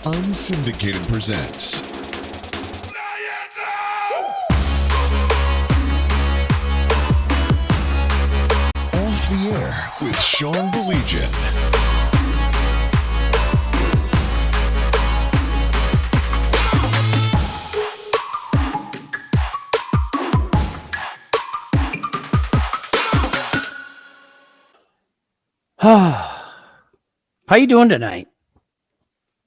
Unsyndicated presents Off the Air with Sean Baligian. How you doing tonight?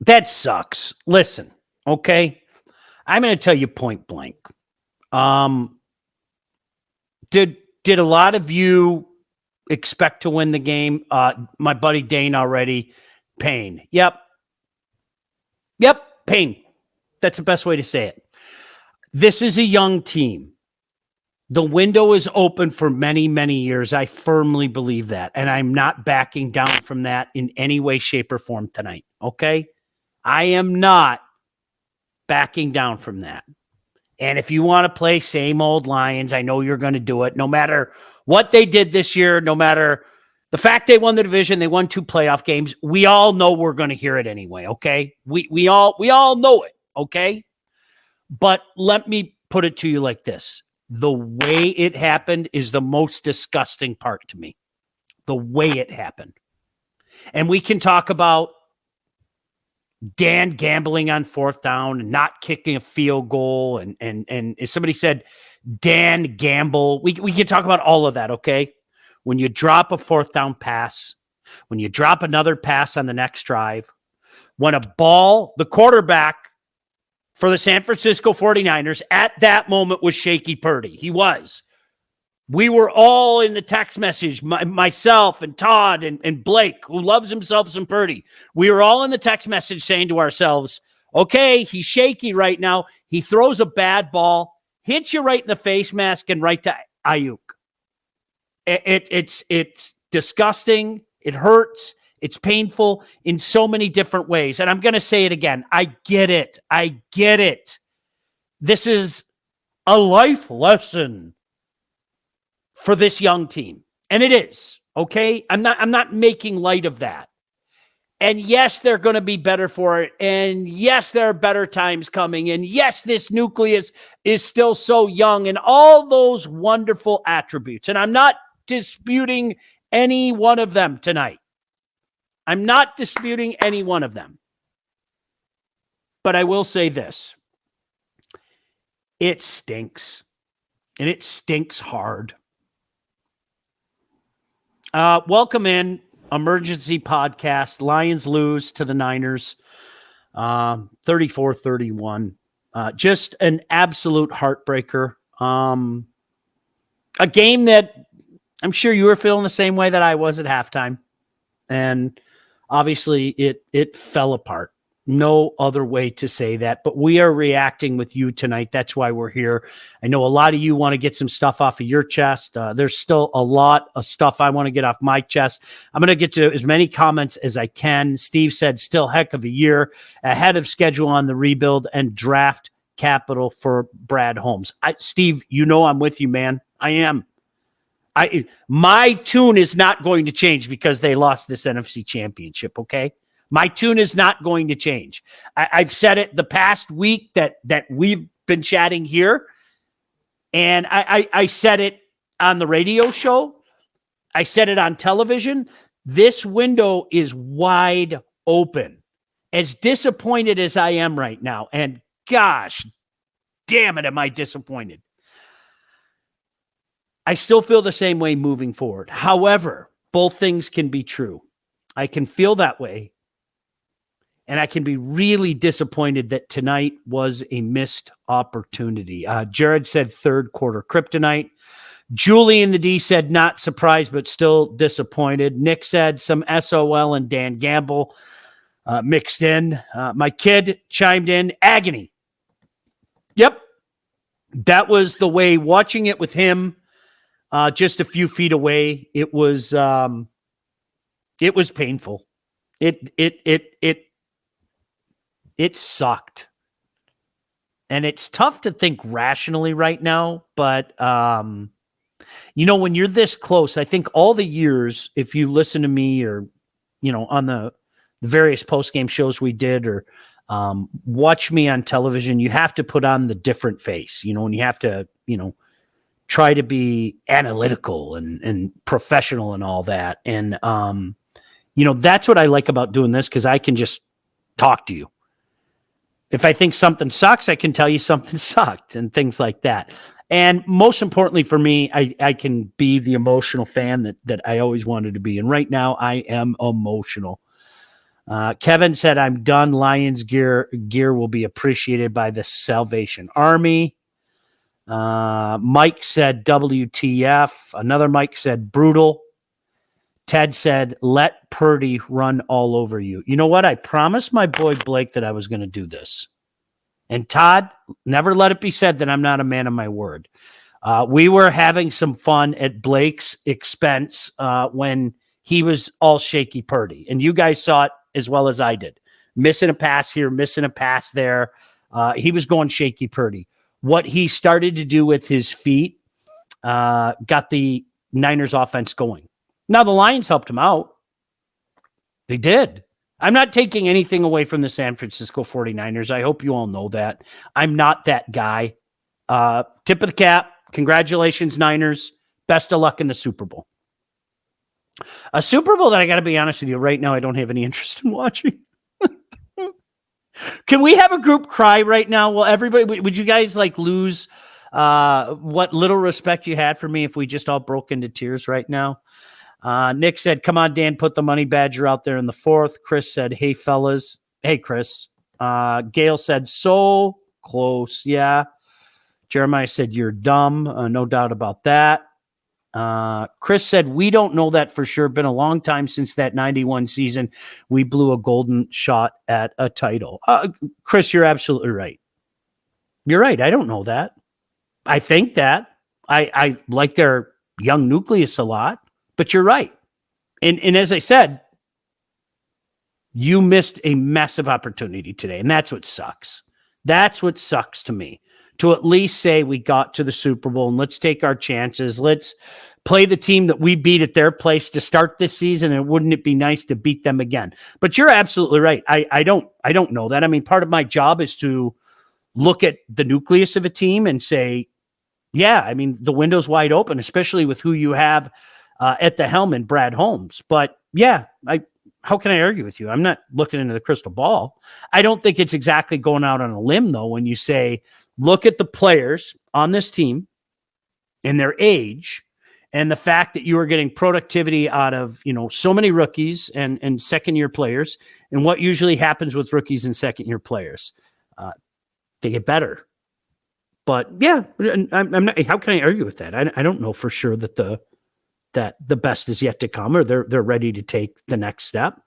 That sucks. Listen, okay? I'm going to tell you point blank. Did a lot of you expect to win the game? My buddy Dane already. Pain. Yep, pain. That's the best way to say it. This is a young team. The window is open for many, many years. I firmly believe that. And I'm not backing down from that in any way, shape, or form tonight. Okay? I am not backing down from that. And if you want to play same old Lions, I know you're going to do it. No matter what they did this year, no matter the fact they won the division, they won 2 playoff games. We all know we're going to hear it anyway. Okay? We all know it. Okay? But let me put it to you like this. The way it happened is the most disgusting part to me. The way it happened. And we can talk about Dan gambling on 4th down and not kicking a field goal. And as somebody said, Dan gamble. We can talk about all of that, okay? When you drop a 4th down pass, when you drop another pass on the next drive, when a ball, the quarterback for the San Francisco 49ers at that moment was Shaky Purdy. He was. We were all in the text message, myself and Todd and Blake, who loves himself some Purdy. We were all in the text message saying to ourselves, okay, he's shaky right now. He throws a bad ball, hits you right in the face mask and right to Ayuk. It's disgusting. It hurts. It's painful in so many different ways. And I'm going to say it again. I get it. This is a life lesson for this young team. And it is, okay? I'm not making light of that. And yes, they're going to be better for it. And yes, there are better times coming. And yes, this nucleus is still so young and all those wonderful attributes. And I'm not disputing any one of them tonight. I'm not disputing any one of them. But I will say this. It stinks. And it stinks hard. Welcome in. Emergency podcast. Lions lose to the Niners. 34-31. Just an absolute heartbreaker. A game that I'm sure you were feeling the same way that I was at halftime. And obviously, it fell apart. No other way to say that. But we are reacting with you tonight. That's why we're here. I know a lot of you want to get some stuff off of your chest. There's still a lot of stuff I want to get off my chest. I'm going to get to as many comments as I can. Steve said, still heck of a year. Ahead of schedule on the rebuild and draft capital for Brad Holmes. Steve, you know I'm with you, man. I am. My tune is not going to change because they lost this NFC championship, okay? My tune is not going to change. I've said it the past week that we've been chatting here, and I said it on the radio show. I said it on television. This window is wide open. As disappointed as I am right now, and gosh, damn it, am I disappointed. I still feel the same way moving forward. However, both things can be true. I can feel that way, and I can be really disappointed that tonight was a missed opportunity. Jared said 3rd quarter kryptonite. Julie in the D said not surprised, but still disappointed. Nick said some SOL and Dan Gamble mixed in. My kid chimed in, agony. Yep. That was the way, watching it with him. Just a few feet away, it was painful. It sucked, and it's tough to think rationally right now. But when you're this close, I think all the years, if you listen to me or on the various post game shows we did, or Watch me on television. You have to put on the different face, and you have to, try to be analytical and professional and all that. And, that's what I like about doing this, because I can just talk to you. If I think something sucks, I can tell you something sucked and things like that. And most importantly for me, I can be the emotional fan that I always wanted to be. And right now I am emotional. Kevin said, I'm done. Lions gear will be appreciated by the Salvation Army. Mike said, WTF. Another Mike said, brutal. Ted said, let Purdy run all over you. You know what? I promised my boy Blake that I was going to do this. And Todd, never let it be said that I'm not a man of my word. We were having some fun at Blake's expense when he was all shaky Purdy. And you guys saw it as well as I did. Missing a pass here, missing a pass there. He was going shaky Purdy. What he started to do with his feet got the Niners offense going. Now, the Lions helped him out. They did. I'm not taking anything away from the San Francisco 49ers. I hope you all know that. I'm not that guy. Tip of the cap. Congratulations, Niners. Best of luck in the Super Bowl. A Super Bowl that I got to be honest with you, right now I don't have any interest in watching. Can we have a group cry right now? Well, everybody, would you guys lose what little respect you had for me if we just all broke into tears right now? Nick said, come on, Dan, put the money badger out there in the fourth. Chris said, hey, fellas. Hey, Chris. Gail said, so close. Yeah. Jeremiah said, you're dumb. No doubt about that. Chris said, we don't know that for sure. Been a long time since that 91 season. We blew a golden shot at a title. Chris, you're absolutely right. You're right. I don't know that. I think that. I like their young nucleus a lot. But you're right. And as I said, you missed a massive opportunity today. And that's what sucks. That's what sucks to me. To at least say we got to the Super Bowl and let's take our chances. Let's play the team that we beat at their place to start this season. And wouldn't it be nice to beat them again? But you're absolutely right. I don't know that. I mean, part of my job is to look at the nucleus of a team and say, yeah, I mean, the window's wide open, especially with who you have at the helm in Brad Holmes. But yeah, how can I argue with you? I'm not looking into the crystal ball. I don't think it's exactly going out on a limb, though, when you say, look at the players on this team and their age and the fact that you are getting productivity out of, so many rookies and second-year players. And what usually happens with rookies and second-year players, they get better. But yeah, I'm not. How can I argue with that? I don't know for sure that the best is yet to come, or they're ready to take the next step.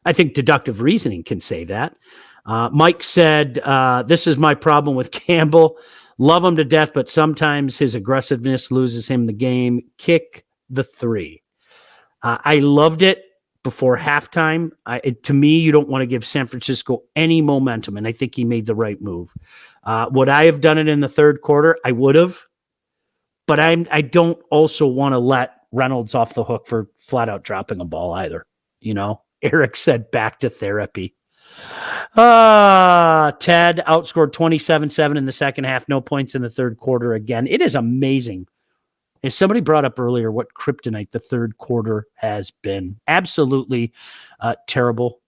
I think deductive reasoning can say that. Mike said, this is my problem with Campbell. Love him to death, but sometimes his aggressiveness loses him the game. Kick the 3. I loved it before halftime. To me, you don't want to give San Francisco any momentum, and I think he made the right move. Would I have done it in the third quarter? I would have. But I don't also want to let Reynolds off the hook for flat out dropping a ball either. Eric said back to therapy. Ted outscored 27-7 in the second half. No points in the third quarter again. It is amazing. As somebody brought up earlier, what kryptonite the third quarter has been. Absolutely terrible.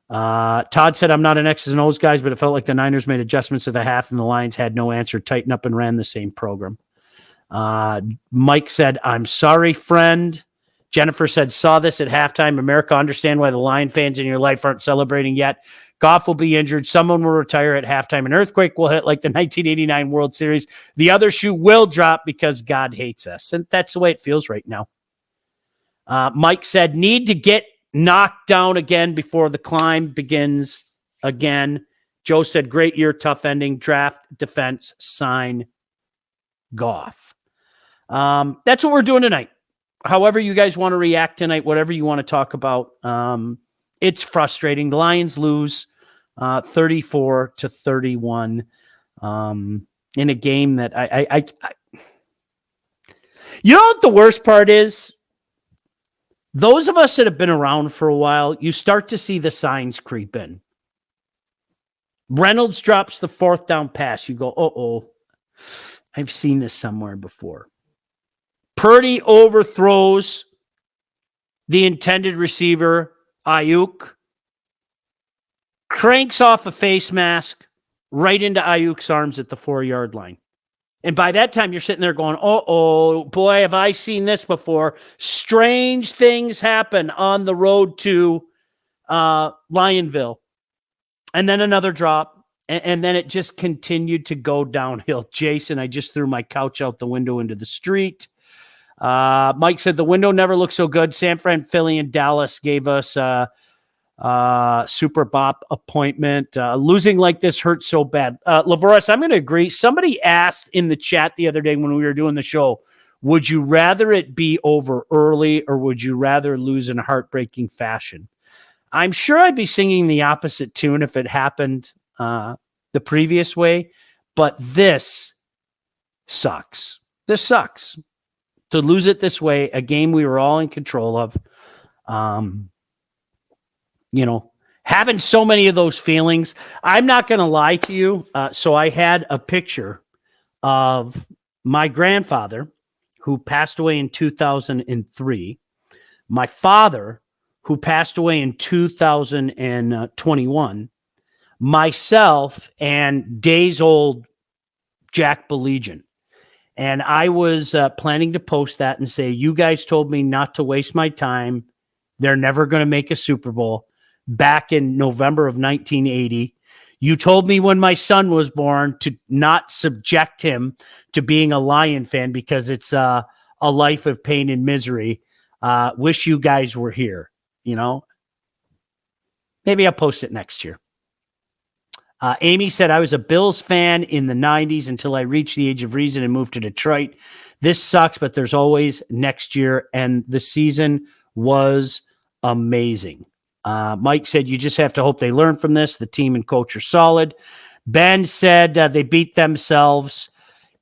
Todd said, I'm not an X's and O's guys, but it felt like the Niners made adjustments at the half and the Lions had no answer, tightened up and ran the same program. Mike said, I'm sorry, friend. Jennifer said, saw this at halftime. America, understand why the Lion fans in your life aren't celebrating yet. Goff will be injured. Someone will retire at halftime. An earthquake will hit like the 1989 World Series. The other shoe will drop because God hates us. And that's the way it feels right now. Mike said, need to get knocked down again before the climb begins again. Joe said, great year, tough ending, draft, defense, sign, Goff. That's what we're doing tonight. However you guys want to react tonight, whatever you want to talk about, it's frustrating. The Lions lose 34-31 in a game that I you know what the worst part is? Those of us that have been around for a while, you start to see the signs creep in. Reynolds drops the 4th down pass. You go, uh-oh, I've seen this somewhere before. Purdy overthrows the intended receiver, Ayuk, cranks off a face mask right into Ayuk's arms at the 4-yard line. And by that time, you're sitting there going, uh-oh, boy, have I seen this before. Strange things happen on the road to Lionville. And then another drop. And then it just continued to go downhill. Jason, I just threw my couch out the window into the street. Mike said the window never looked so good. San Fran, Philly, and Dallas gave us Super Bop appointment. Losing like this hurts so bad. Lavoris, I'm going to agree. Somebody asked in the chat the other day when we were doing the show, would you rather it be over early or would you rather lose in a heartbreaking fashion? I'm sure I'd be singing the opposite tune if it happened the previous way, but this sucks. This sucks. To lose it this way, a game we were all in control of, having so many of those feelings. I'm not going to lie to you. So I had a picture of my grandfather who passed away in 2003, my father who passed away in 2021, myself, and days old Jack Baligian. And I was planning to post that and say, you guys told me not to waste my time. They're never going to make a Super Bowl. Back in November of 1980, you told me when my son was born to not subject him to being a Lion fan because it's a life of pain and misery. Wish you guys were here. Maybe I'll post it next year. Amy said, I was a Bills fan in the 90s until I reached the age of reason and moved to Detroit. This sucks, but there's always next year. And the season was amazing. Mike said, you just have to hope they learn from this. The team and coach are solid. Ben said they beat themselves.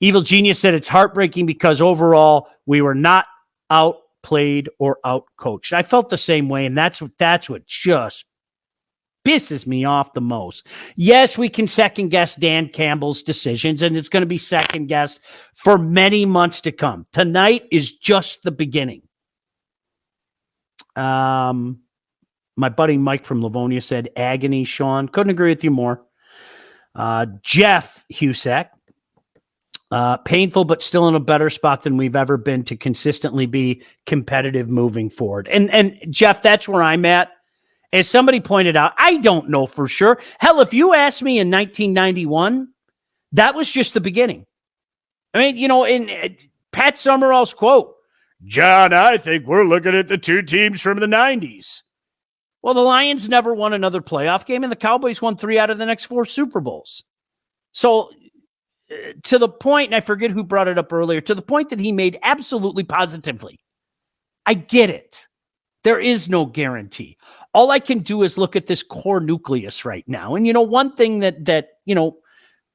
Evil Genius said it's heartbreaking because overall we were not outplayed or outcoached. I felt the same way, and that's what just pisses me off the most. Yes, we can second guess Dan Campbell's decisions, and it's going to be second guessed for many months to come. Tonight is just the beginning. My buddy Mike from Livonia said, agony, Sean. Couldn't agree with you more. Jeff Husak, painful, but still in a better spot than we've ever been to consistently be competitive moving forward. And Jeff, that's where I'm at. As somebody pointed out, I don't know for sure. Hell, if you asked me in 1991, that was just the beginning. I mean, in Pat Summerall's quote, John, I think we're looking at the two teams from the 90s. Well, the Lions never won another playoff game, and the Cowboys won 3 out of the next 4 Super Bowls. So to the point, and I forget who brought it up earlier, to the point that he made absolutely positively, I get it. There is no guarantee. All I can do is look at this core nucleus right now. And, one thing that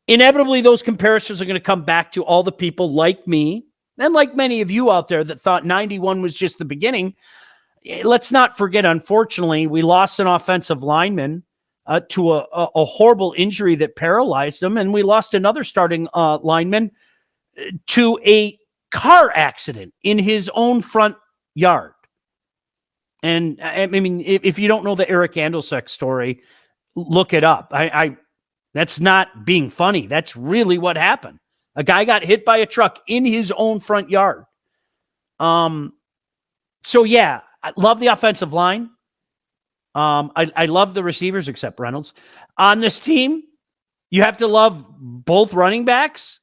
inevitably those comparisons are going to come back to all the people like me and like many of you out there that thought 91 was just the beginning. Let's not forget, unfortunately, we lost an offensive lineman to a horrible injury that paralyzed him, and we lost another starting lineman to a car accident in his own front yard. And I mean, if you don't know the Eric Andelsek story, look it up. That's not being funny. That's really what happened. A guy got hit by a truck in his own front yard. So yeah, I love the offensive line. I love the receivers except Reynolds. On this team, you have to love both running backs,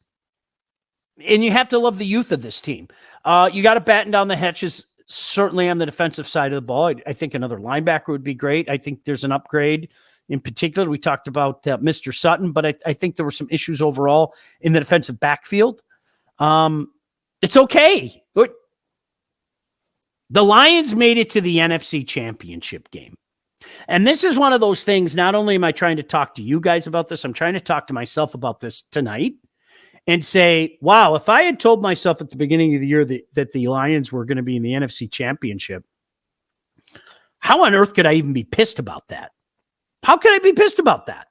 and you have to love the youth of this team. You got to batten down the hatches, certainly on the defensive side of the ball. I think another linebacker would be great. I think there's an upgrade. In particular, we talked about Mr. Sutton, but I think there were some issues overall in the defensive backfield. It's okay. The Lions made it to the NFC Championship game. And this is one of those things, not only am I trying to talk to you guys about this, I'm trying to talk to myself about this tonight and say, wow, if I had told myself at the beginning of the year that the Lions were going to be in the NFC Championship, how on earth could I even be pissed about that? How could I be pissed about that?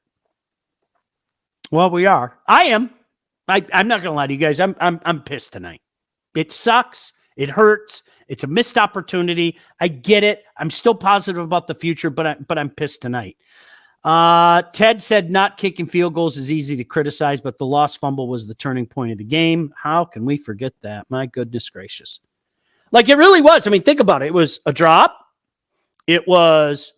Well, we are. I am. I'm not going to lie to you guys. I'm pissed tonight. It sucks. It hurts. It's a missed opportunity. I get it. I'm still positive about the future, but I'm pissed tonight. Ted said not kicking field goals is easy to criticize, but the lost fumble was the turning point of the game. How can we forget that? My goodness gracious. Like it really was. I mean, think about it. It was a drop. It was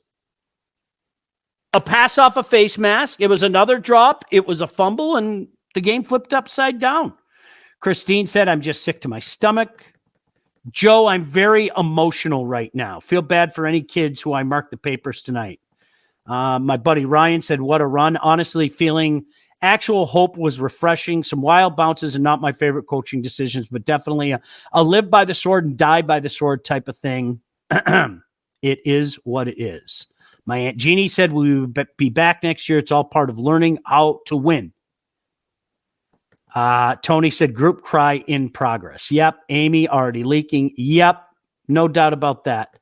a pass off a face mask. It was another drop. It was a fumble, and the game flipped upside down. Christine said, I'm just sick to my stomach. Joe, I'm very emotional right now. Feel bad for any kids who I marked the papers tonight. My buddy Ryan said, what a run. Honestly, feeling actual hope was refreshing. Some wild bounces and not my favorite coaching decisions, but definitely a live by the sword and die by the sword type of thing. It is what it is. My Aunt Jeannie said we will be back next year. It's all part of learning how to win. Tony said group cry in progress. Yep. Amy already leaking. Yep. No doubt about that.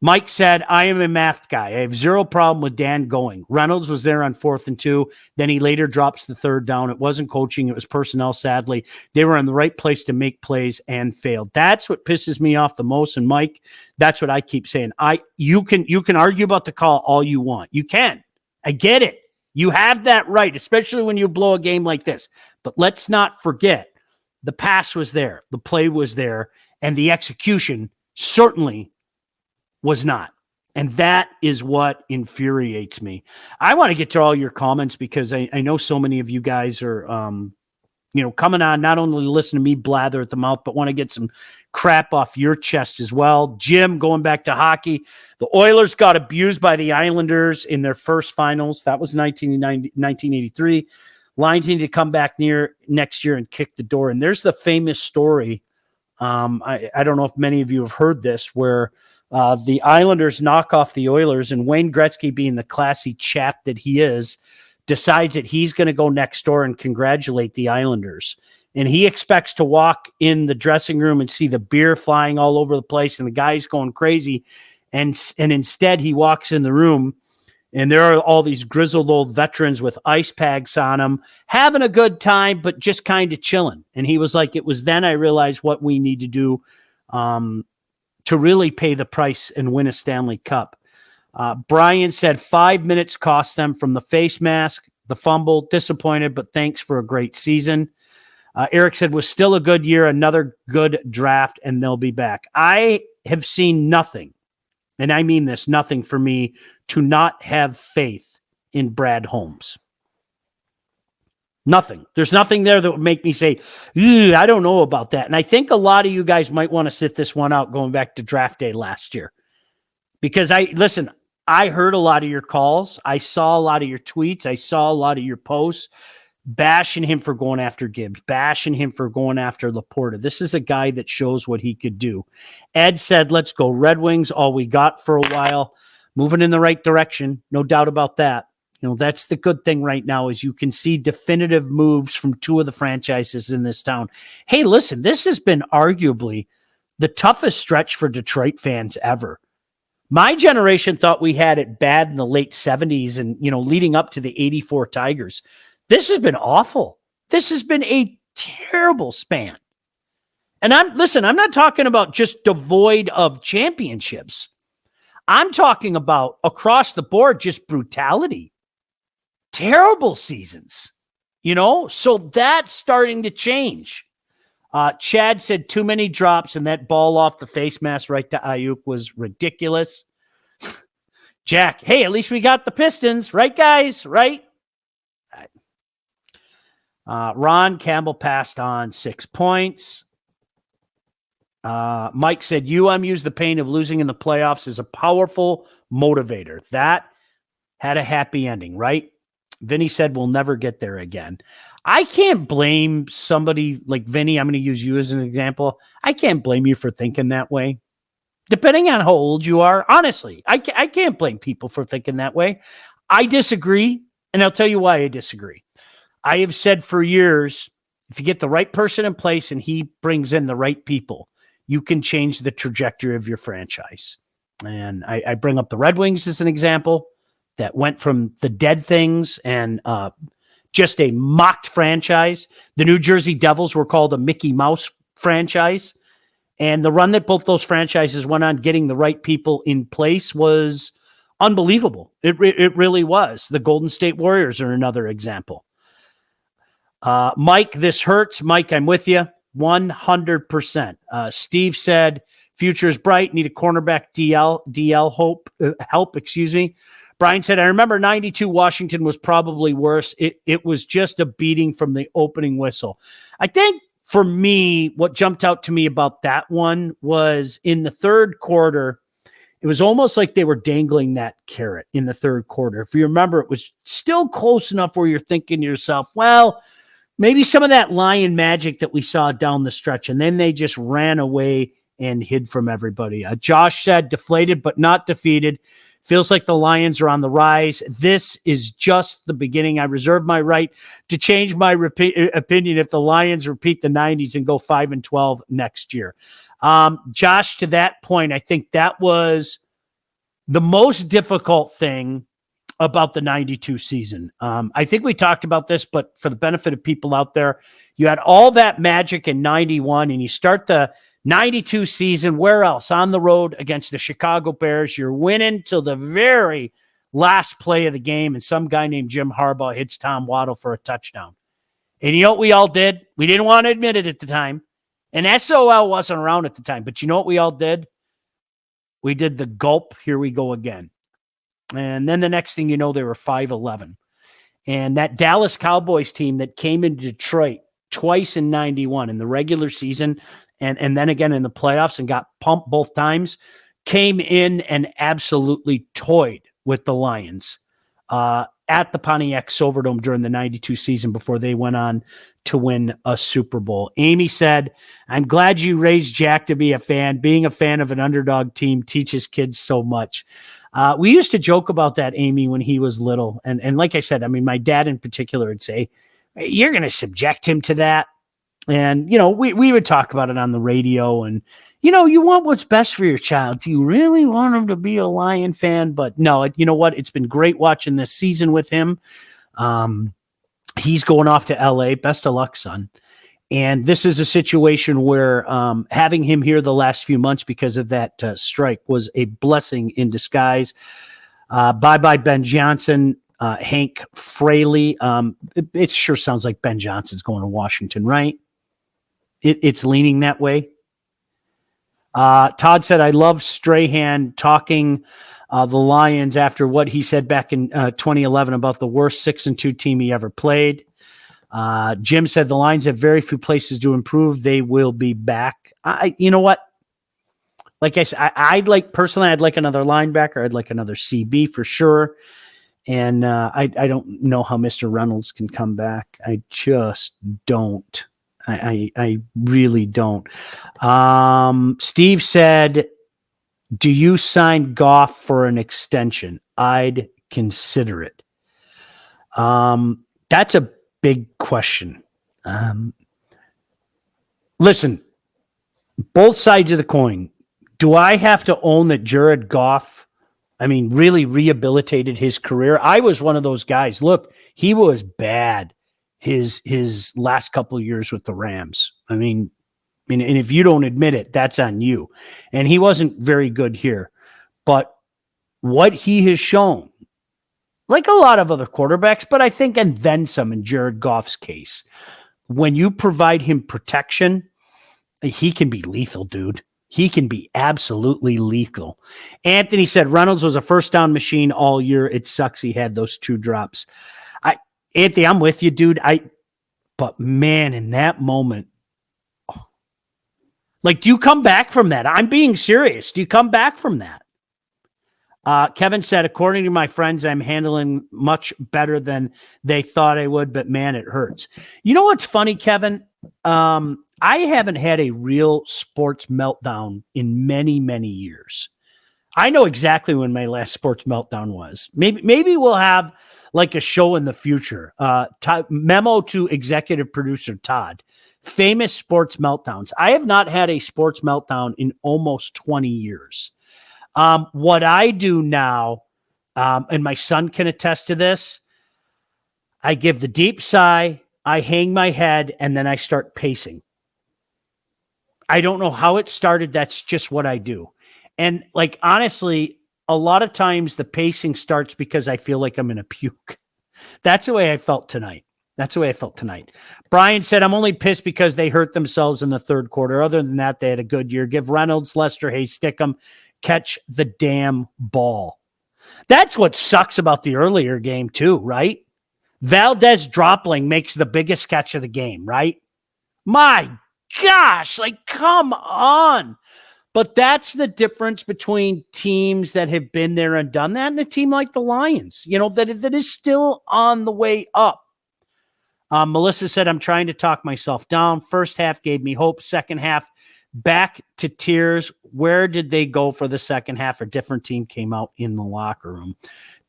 Mike said, I am a math guy. I have zero problem with Dan going. Reynolds was there on 4th and 2. Then he later drops the third down. It wasn't coaching. It was personnel, sadly. They were in the right place to make plays and failed. That's what pisses me off the most. And Mike, that's what I keep saying. You can argue about the call all you want. You can. I get it. You have that right, especially when you blow a game like this. But let's not forget, the pass was there. The play was there. And the execution certainly was not. And that is what infuriates me. I want to get to all your comments because I know so many of you guys are, coming on, not only to listen to me blather at the mouth, but want to get some crap off your chest as well. Jim, going back to hockey, the Oilers got abused by the Islanders in their first finals. That was 1983. Lions need to come back near next year and kick the door. And there's the famous story. I don't know if many of you have heard this, where the Islanders knock off the Oilers, and Wayne Gretzky, being the classy chap that he is, decides that he's going to go next door and congratulate the Islanders. And he expects to walk in the dressing room and see the beer flying all over the place and the guys going crazy. And instead he walks in the room and there are all these grizzled old veterans with ice packs on them, having a good time, but just kind of chilling. And he was like, it was then I realized what we need to do to really pay the price and win a Stanley Cup. Brian said 5 minutes cost them from the face mask, the fumble, disappointed, but thanks for a great season. Eric said, was still a good year, another good draft, and they'll be back. I have seen nothing, and I mean this, nothing for me to not have faith in Brad Holmes. Nothing. There's nothing there that would make me say, I don't know about that. And I think a lot of you guys might want to sit this one out going back to draft day last year. Because I heard a lot of your calls. I saw a lot of your tweets. I saw a lot of your posts bashing him for going after Gibbs, bashing him for going after Laporta. This is a guy that shows what he could do. Ed said, let's go Red Wings, all we got for a while. Moving in the right direction. No doubt about that. That's the good thing right now is you can see definitive moves from two of the franchises in this town. Hey, listen, this has been arguably the toughest stretch for Detroit fans ever. My generation thought we had it bad in the late 70s and, leading up to the 84 Tigers. This has been awful. This has been a terrible span. And I'm not talking about just devoid of championships. I'm talking about across the board, just brutality. Terrible seasons, so that's starting to change. Chad said too many drops and that ball off the face mask right to Ayuk was ridiculous. Jack, hey, at least we got the Pistons, right, guys? Right? Ron Campbell passed on 6 points. Mike said, used the pain of losing in the playoffs as a powerful motivator. That had a happy ending, right? Vinny said, we'll never get there again. I can't blame somebody like Vinny. I'm going to use you as an example. I can't blame you for thinking that way. Depending on how old you are, honestly, I can't blame people for thinking that way. I disagree, and I'll tell you why I disagree. I have said for years, if you get the right person in place and he brings in the right people, you can change the trajectory of your franchise. And I bring up the Red Wings as an example that went from the dead things and just a mocked franchise. The New Jersey Devils were called a Mickey Mouse franchise. And the run that both those franchises went on, getting the right people in place, was unbelievable. It really was. The Golden State Warriors are another example. Mike, this hurts. Mike, I'm with you 100%. Steve said, future is bright. Need a cornerback DL help. Excuse me. Brian said, I remember 92 Washington was probably worse. It was just a beating from the opening whistle. I think for me, what jumped out to me about that one was in the third quarter, it was almost like they were dangling that carrot in the third quarter. If you remember, it was still close enough where you're thinking to yourself, well, maybe some of that Lion magic that we saw down the stretch, and then they just ran away and hid from everybody. Josh said, deflated but not defeated. Feels like the Lions are on the rise. This is just the beginning. I reserve my right to change my opinion if the Lions repeat the 90s and go 5-12 next year. Josh, to that point, I think that was the most difficult thing about the 92 season. I think we talked about this, but for the benefit of people out there, you had all that magic in 91 and you start the 92 season, where else? On the road against the Chicago Bears. You're winning till the very last play of the game, and some guy named Jim Harbaugh hits Tom Waddle for a touchdown. And you know what we all did? We didn't want to admit it at the time. And SOL wasn't around at the time, but you know what we all did? We did the gulp, here we go again. And then the next thing you know, they were 5-11. And that Dallas Cowboys team that came into Detroit twice in 91 in the regular season and then again in the playoffs and got pumped both times, came in and absolutely toyed with the Lions at the Pontiac Silverdome during the 92 season before they went on to win a Super Bowl. Amy said, I'm glad you raised Jack to be a fan. Being a fan of an underdog team teaches kids so much. We used to joke about that, Amy, when he was little. And like I said, I mean, my dad in particular would say, you're going to subject him to that. And, you know, we would talk about it on the radio and, you know, you want what's best for your child. Do you really want him to be a Lion fan? But no, you know what? It's been great watching this season with him. He's going off to LA. Best of luck, son. And this is a situation where having him here the last few months because of that strike was a blessing in disguise. Bye-bye, Ben Johnson. Hank Fraley. It sure sounds like Ben Johnson's going to Washington, right? It's leaning that way. Todd said, I love Strahan talking the Lions after what he said back in 2011 about the worst 6-2 team he ever played. Jim said the Lions have very few places to improve. They will be back. You know what? Like I said, I'd like another linebacker. I'd like another CB for sure. And I don't know how Mr. Reynolds can come back. I just don't. I really don't. Steve said, do you sign Goff for an extension? I'd consider it. That's a big question. Listen, both sides of the coin. Do I have to own that Jared Goff, really rehabilitated his career? I was one of those guys. Look, he was bad his last couple of years with the Rams. And if you don't admit it, that's on you. And he wasn't very good here. But what he has shown, like a lot of other quarterbacks, but I think, and then some in Jared Goff's case, when you provide him protection, he can be lethal, dude. He can be absolutely lethal. Anthony said Reynolds was a first down machine all year. It sucks he had those 2 drops. Anthony, I'm with you, dude. But man, in that moment, do you come back from that? I'm being serious. Do you come back from that? Kevin said, according to my friends, I'm handling much better than they thought I would, but man, it hurts. You know what's funny, Kevin? I haven't had a real sports meltdown in many, many years. I know exactly when my last sports meltdown was. Maybe we'll have like a show in the future. Memo to executive producer Todd. Famous sports meltdowns. I have not had a sports meltdown in almost 20 years. What I do now, and my son can attest to this, I give the deep sigh, I hang my head, and then I start pacing. I don't know how it started. That's just what I do. And like, honestly, a lot of times the pacing starts because I feel like I'm going to puke. That's the way I felt tonight. Brian said, I'm only pissed because they hurt themselves in the third quarter. Other than that, they had a good year. Give Reynolds, Lester Hayes, Stickum, catch the damn ball. That's what sucks about the earlier game too, right? Valdez Dropling makes the biggest catch of the game, right? My gosh, like, come on. But that's the difference between teams that have been there and done that and a team like the Lions, that is still on the way up. Melissa said, I'm trying to talk myself down. First half gave me hope. Second half, back to tears. Where did they go for the second half? A different team came out in the locker room.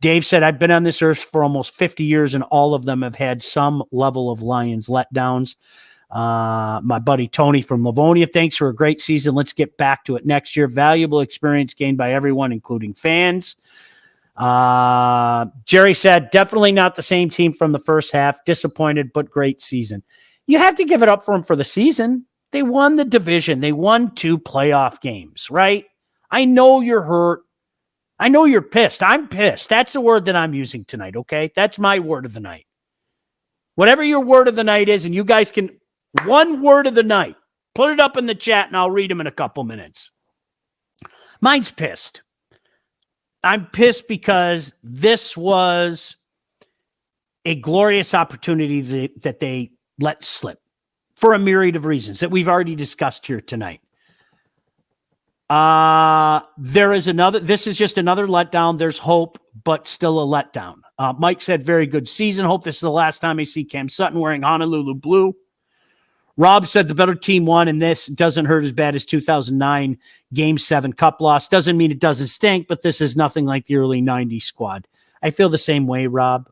Dave said, I've been on this earth for almost 50 years, and all of them have had some level of Lions letdowns. My buddy Tony from Livonia, thanks for a great season. Let's get back to it next year. Valuable experience gained by everyone, including fans. Jerry said, definitely not the same team from the first half. Disappointed, but great season. You have to give it up for them for the season. They won the division. They won 2 playoff games, right? I know you're hurt. I know you're pissed. I'm pissed. That's the word that I'm using tonight, okay? That's my word of the night. Whatever your word of the night is, and you guys can, one word of the night, put it up in the chat and I'll read them in a couple minutes. Mine's pissed. I'm pissed because this was a glorious opportunity that they let slip for a myriad of reasons that we've already discussed here tonight. This is just another letdown. There's hope, but still a letdown. Mike said, very good season. Hope this is the last time I see Cam Sutton wearing Honolulu blue. Rob said the better team won, and this doesn't hurt as bad as 2009 Game 7 Cup loss. Doesn't mean it doesn't stink, but this is nothing like the early 90s squad. I feel the same way, Rob.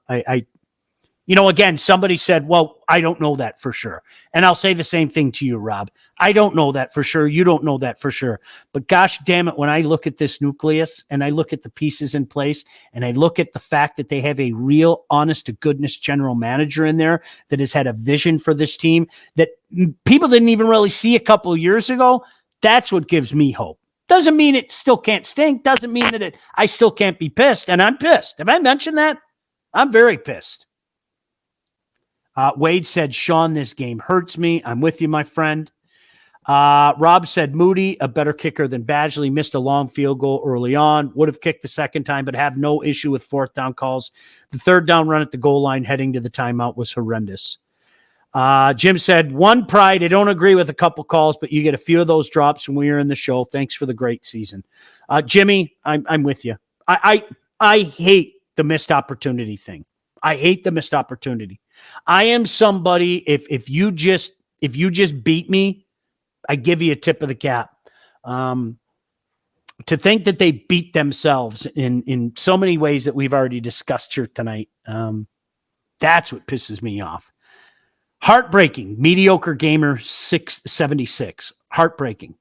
Again, somebody said, well, I don't know that for sure. And I'll say the same thing to you, Rob. I don't know that for sure. You don't know that for sure. But gosh damn it, when I look at this nucleus and I look at the pieces in place and I look at the fact that they have a real honest to goodness general manager in there that has had a vision for this team that people didn't even really see a couple of years ago, that's what gives me hope. Doesn't mean it still can't stink. Doesn't mean that I still can't be pissed. And I'm pissed. Have I mentioned that? I'm very pissed. Wade said, Sean, this game hurts me. I'm with you, my friend. Rob said, Moody, a better kicker than Badgley, missed a long field goal early on. Would have kicked the second time, but have no issue with fourth down calls. The third down run at the goal line heading to the timeout was horrendous. Jim said, one pride. I don't agree with a couple calls, but you get a few of those drops when we are in the show. Thanks for the great season. Jimmy, I'm with you. I hate the missed opportunity thing. I hate the missed opportunity. I am somebody, if you just beat me, I give you a tip of the cap. To think that they beat themselves in so many ways that we've already discussed here tonight, that's what pisses me off. Heartbreaking. Mediocre gamer 676. Heartbreaking.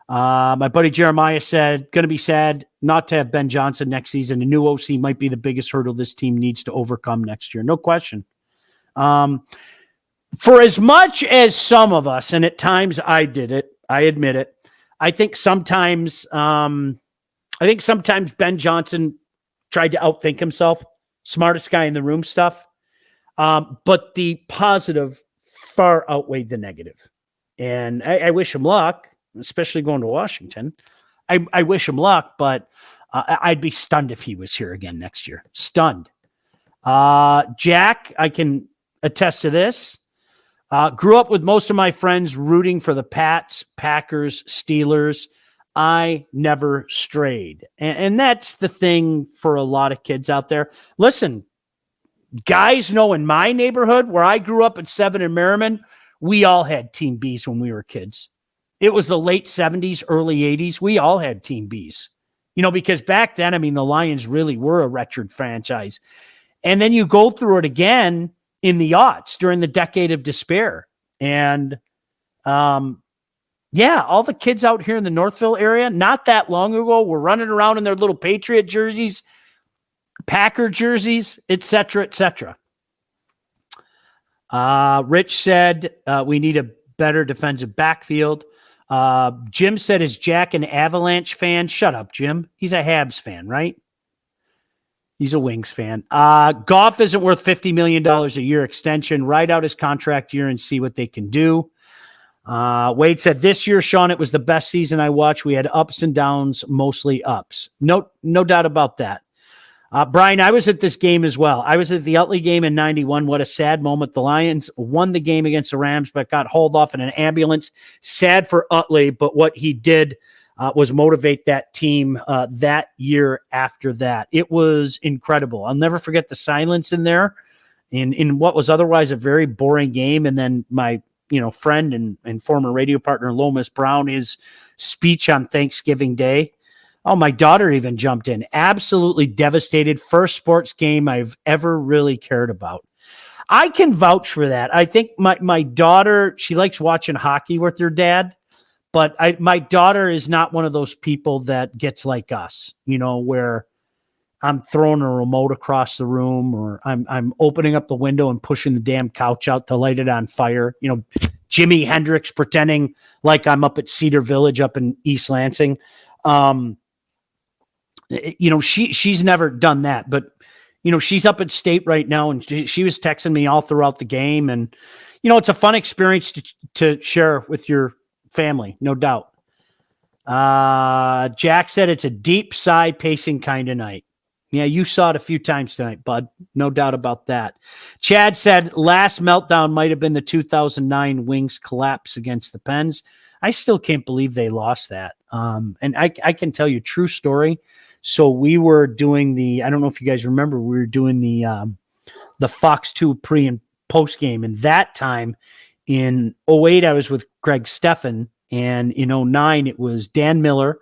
My buddy Jeremiah said, going to be sad not to have Ben Johnson next season. A new OC might be the biggest hurdle this team needs to overcome next year. No question. For as much as some of us, and at times I did it, I admit it. I think sometimes Ben Johnson tried to outthink himself, smartest guy in the room stuff. But the positive far outweighed the negative. And I wish him luck, especially going to Washington. I wish him luck, but I'd be stunned if he was here again next year. Stunned. Jack, I can attest to this. Grew up with most of my friends rooting for the Pats, Packers, Steelers. I never strayed. And that's the thing for a lot of kids out there. Listen, guys know in my neighborhood where I grew up at 7 in Merriman, we all had Team Bs when we were kids. It was the late 70s, early 80s. We all had Team Bs. Because back then, the Lions really were a wretched franchise. And then you go through it again in the aughts during the decade of despair. And all the kids out here in the Northville area, not that long ago, were running around in their little Patriot jerseys, Packer jerseys, et cetera, et cetera. Rich said we need a better defensive backfield. Jim said, is Jack an Avalanche fan? Shut up, Jim. He's a Habs fan, right? He's a Wings fan. Goff isn't worth $50 million a year extension. Ride out his contract year and see what they can do. Wade said, this year, Sean, it was the best season I watched. We had ups and downs, mostly ups. No doubt about that. Brian, I was at this game as well. I was at the Utley game in 91. What a sad moment. The Lions won the game against the Rams, but got hauled off in an ambulance. Sad for Utley, but what he did was motivate that team that year after that. It was incredible. I'll never forget the silence in there in what was otherwise a very boring game. And then my friend and former radio partner, Lomas Brown, his speech on Thanksgiving Day. Oh, my daughter even jumped in. Absolutely devastated. First sports game I've ever really cared about. I can vouch for that. I think my daughter, she likes watching hockey with her dad, but my daughter is not one of those people that gets like us, where I'm throwing a remote across the room or I'm opening up the window and pushing the damn couch out to light it on fire. Jimi Hendrix pretending like I'm up at Cedar Village up in East Lansing. She's never done that, but she's up at state right now, and she was texting me all throughout the game, and it's a fun experience to share with your family, no doubt. Jack said it's a deep sigh pacing kind of night. Yeah, you saw it a few times tonight, bud. No doubt about that. Chad said last meltdown might have been the 2009 Wings collapse against the Pens. I still can't believe they lost that. And I can tell you, true story. So we were doing I don't know if you guys remember, we were doing the Fox 2 pre and post game. And that time in 2008, I was with Greg Steffen, and in 2009, it was Dan Miller,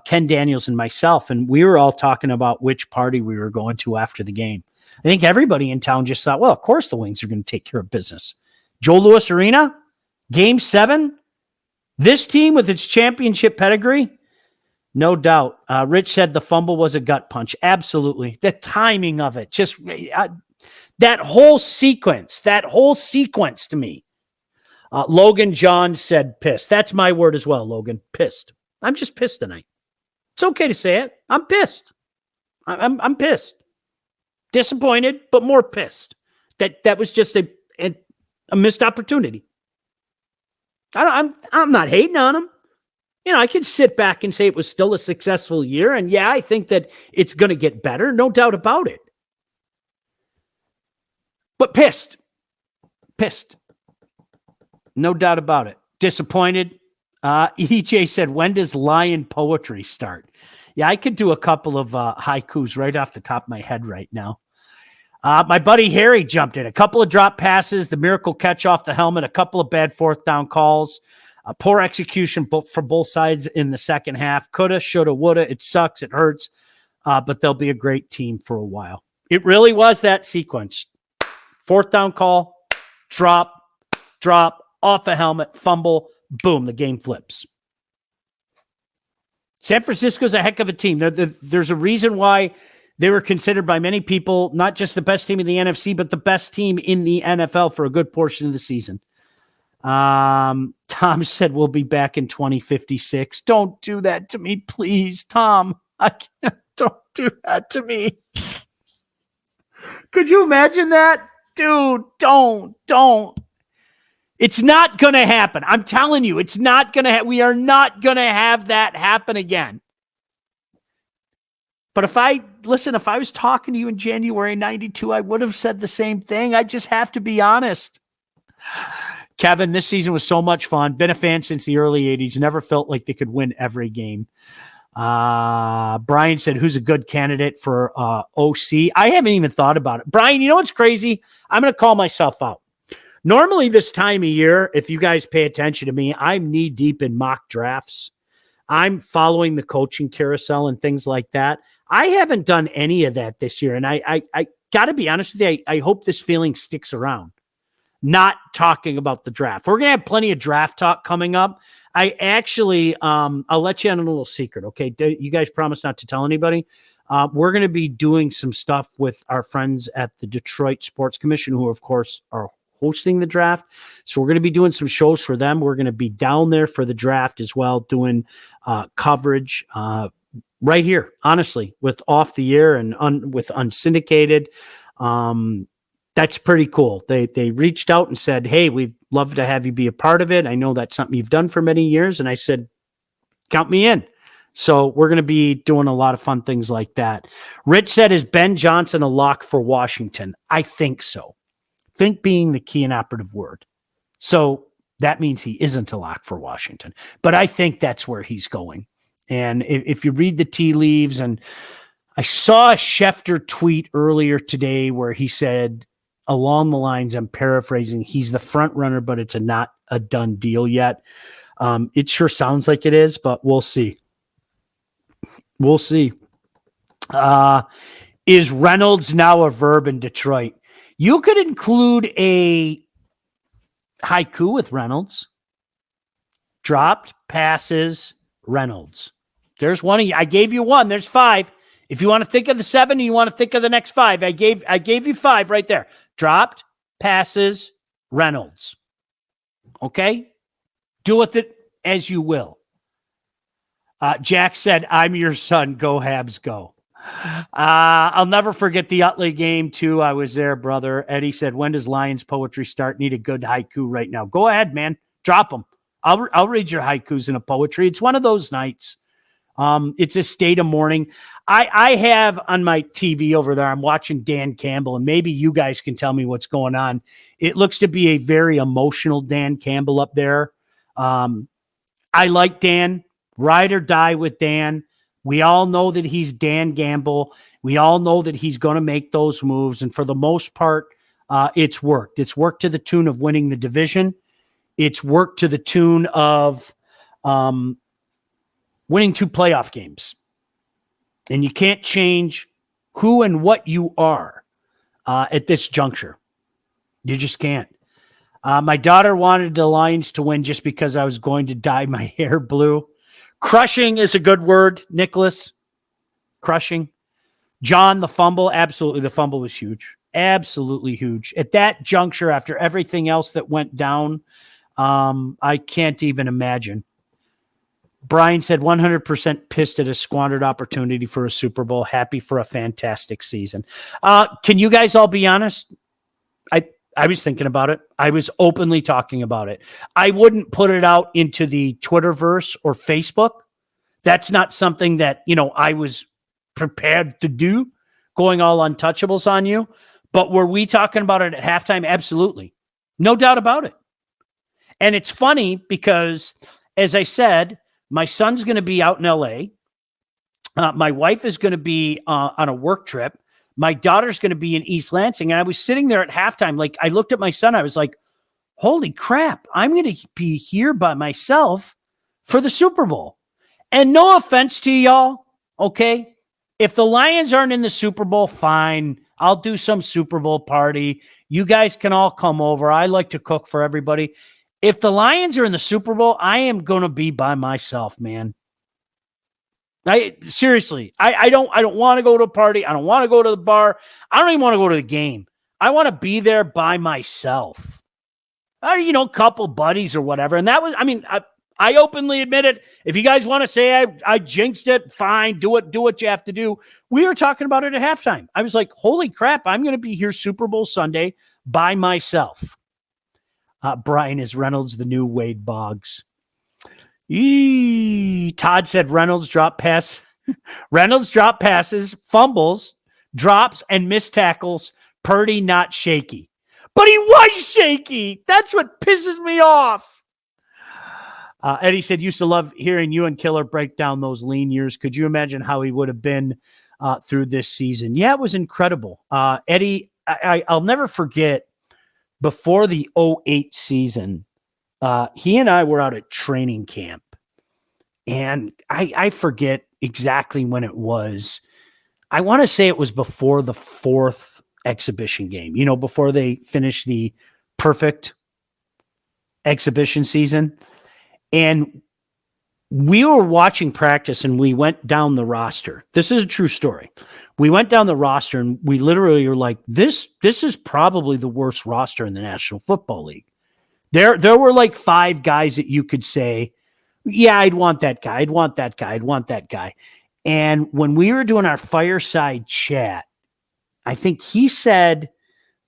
Ken Daniels, and myself. And we were all talking about which party we were going to after the game. I think everybody in town just thought, well, of course the Wings are going to take care of business. Joe Louis Arena, Game 7, this team with its championship pedigree, no doubt. Rich said the fumble was a gut punch. Absolutely. The timing of it, just that whole sequence to me. Logan John said pissed. That's my word as well, Logan. Pissed. I'm just pissed tonight. It's okay to say it. I'm pissed. I'm pissed. Disappointed, but more pissed. That was just a missed opportunity. I'm not hating on him. I could sit back and say it was still a successful year. And yeah, I think that it's going to get better. No doubt about it. But pissed. No doubt about it. Disappointed. EJ said, when does lion poetry start? Yeah, I could do a couple of haikus right off the top of my head right now. My buddy Harry jumped in. A couple of drop passes, the miracle catch off the helmet, a couple of bad fourth down calls. Poor execution for both sides in the second half. Coulda, shoulda, woulda. It sucks. It hurts. But they'll be a great team for a while. It really was that sequence. Fourth down call, drop, off a helmet, fumble, boom, the game flips. San Francisco's a heck of a team. There's a reason why they were considered by many people not just the best team in the NFC, but the best team in the NFL for a good portion of the season. Tom said we'll be back in 2056. Don't do that to me, please, Tom. I can't. Don't do that to me. Could you imagine that? Dude, don't. It's not going to happen. I'm telling you, it's not going to we are not going to have that happen again. But if I was talking to you in January 92, I would have said the same thing. I just have to be honest. Kevin, this season was so much fun. Been a fan since the early 80s. Never felt like they could win every game. Brian said, who's a good candidate for OC? I haven't even thought about it. Brian, you know what's crazy? I'm going to call myself out. Normally this time of year, if you guys pay attention to me, I'm knee deep in mock drafts. I'm following the coaching carousel and things like that. I haven't done any of that this year. And I got to be honest with you, I hope this feeling sticks around. Not talking about the draft. We're going to have plenty of draft talk coming up. I actually, I'll let you in on a little secret, okay? You guys promise not to tell anybody. We're going to be doing some stuff with our friends at the Detroit Sports Commission, who, of course, are hosting the draft. So we're going to be doing some shows for them. We're going to be down there for the draft as well, doing coverage right here, honestly, with Off the Air and with Unsyndicated. That's pretty cool. They reached out and said, hey, we'd love to have you be a part of it. I know that's something you've done for many years. And I said, count me in. So we're going to be doing a lot of fun things like that. Rich said, is Ben Johnson a lock for Washington? I think so. Think being the key and operative word. So that means he isn't a lock for Washington. But I think that's where he's going. And if you read the tea leaves, and I saw a Schefter tweet earlier today where he said, along the lines, I'm paraphrasing, he's the front runner, but it's not a done deal yet. It sure sounds like it is, but we'll see. We'll see. Is Reynolds now a verb in Detroit? You could include a haiku with Reynolds. Dropped, passes, Reynolds. There's one. I gave you one. There's 5. If you want to think of the 7, you want to think of the next 5. I gave you 5 right there. Dropped, passes, Reynolds. Okay? Do with it as you will. Jack said, I'm your son. Go Habs, go. I'll never forget the Utley game, too. I was there, brother. Eddie said, when does Lions poetry start? Need a good haiku right now. Go ahead, man. Drop them. I'll read your haikus in a poetry. It's one of those nights. It's a state of mourning. I have on my TV over there, I'm watching Dan Campbell, and maybe you guys can tell me what's going on. It looks to be a very emotional Dan Campbell up there. I like Dan. Ride or die with Dan. We all know that he's Dan Gamble. We all know that he's going to make those moves. And for the most part, it's worked. It's worked to the tune of winning the division. It's worked to the tune of winning 2 playoff games. And you can't change who and what you are at this juncture. You just can't. My daughter wanted the Lions to win just because I was going to dye my hair blue. Crushing is a good word, Nicholas. Crushing. John, the fumble. Absolutely. The fumble was huge. Absolutely huge. At that juncture, after everything else that went down, I can't even imagine. Brian said 100% pissed at a squandered opportunity for a Super Bowl. Happy for a fantastic season. Can you guys all be honest? I was thinking about it. I was openly talking about it. I wouldn't put it out into the Twitterverse or Facebook. That's not something that, I was prepared to do, going all untouchables on you. But were we talking about it at halftime? Absolutely. No doubt about it. And it's funny because, as I said, my son's going to be out in LA. My wife is going to be on a work trip. My daughter's going to be in East Lansing. And I was sitting there at halftime. Like, I looked at my son. I was like, holy crap, I'm going to be here by myself for the Super Bowl. And no offense to y'all, okay? If the Lions aren't in the Super Bowl, fine. I'll do some Super Bowl party. You guys can all come over. I like to cook for everybody. If the Lions are in the Super Bowl, I am going to be by myself, man. Seriously, I don't want to go to a party. I don't want to go to the bar. I don't even want to go to the game. I want to be there by myself. Couple buddies or whatever. And that was, I openly admit it. If you guys want to say I jinxed it, fine, do what you have to do. We were talking about it at halftime. I was like, holy crap, I'm going to be here Super Bowl Sunday by myself. Brian, is Reynolds the new Wade Boggs? Todd said Reynolds drop passes, fumbles, drops, and missed tackles. Purdy not shaky. But he was shaky. That's what pisses me off. Eddie said, used to love hearing you and Killer break down those lean years. Could you imagine how he would have been through this season? Yeah, it was incredible. Eddie, I'll never forget, before the 2008 season, he and I were out at training camp, and I forget exactly when it was. I want to say it was before the 4th exhibition game, before they finished the perfect exhibition season. And we were watching practice and we went down the roster. This is a true story. We went down the roster and we literally were like, this is probably the worst roster in the National Football League. There were like 5 guys that you could say, yeah, I'd want that guy. I'd want that guy. I'd want that guy. And when we were doing our fireside chat, I think he said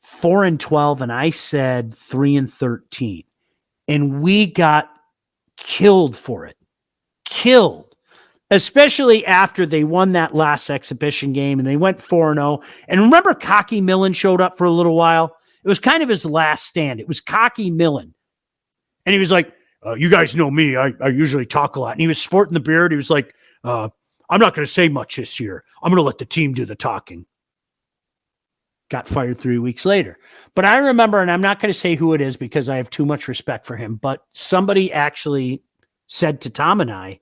4-12 and I said 3-13. And we got killed for it. Killed. Especially after they won that last exhibition game and they went 4-0. And remember Cocky Millen showed up for a little while? It was kind of his last stand. It was Cocky Millen. And he was like, you guys know me. I usually talk a lot. And he was sporting the beard. He was like, I'm not going to say much this year. I'm going to let the team do the talking. Got fired 3 weeks later. But I remember, and I'm not going to say who it is because I have too much respect for him, but somebody actually said to Tom and I,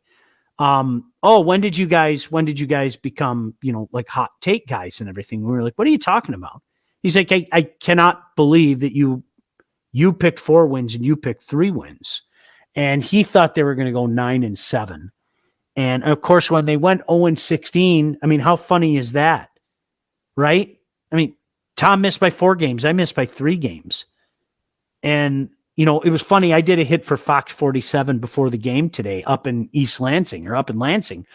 when did you guys become, like hot take guys and everything? We were like, what are you talking about? He's like, I cannot believe that you picked 4 wins and you picked 3 wins. And he thought they were going to go 9-7. And of course, when they went 0-16, I mean, how funny is that? Right? I mean, Tom missed by 4 games. I missed by 3 games. And, it was funny. I did a hit for Fox 47 before the game today up in Lansing. And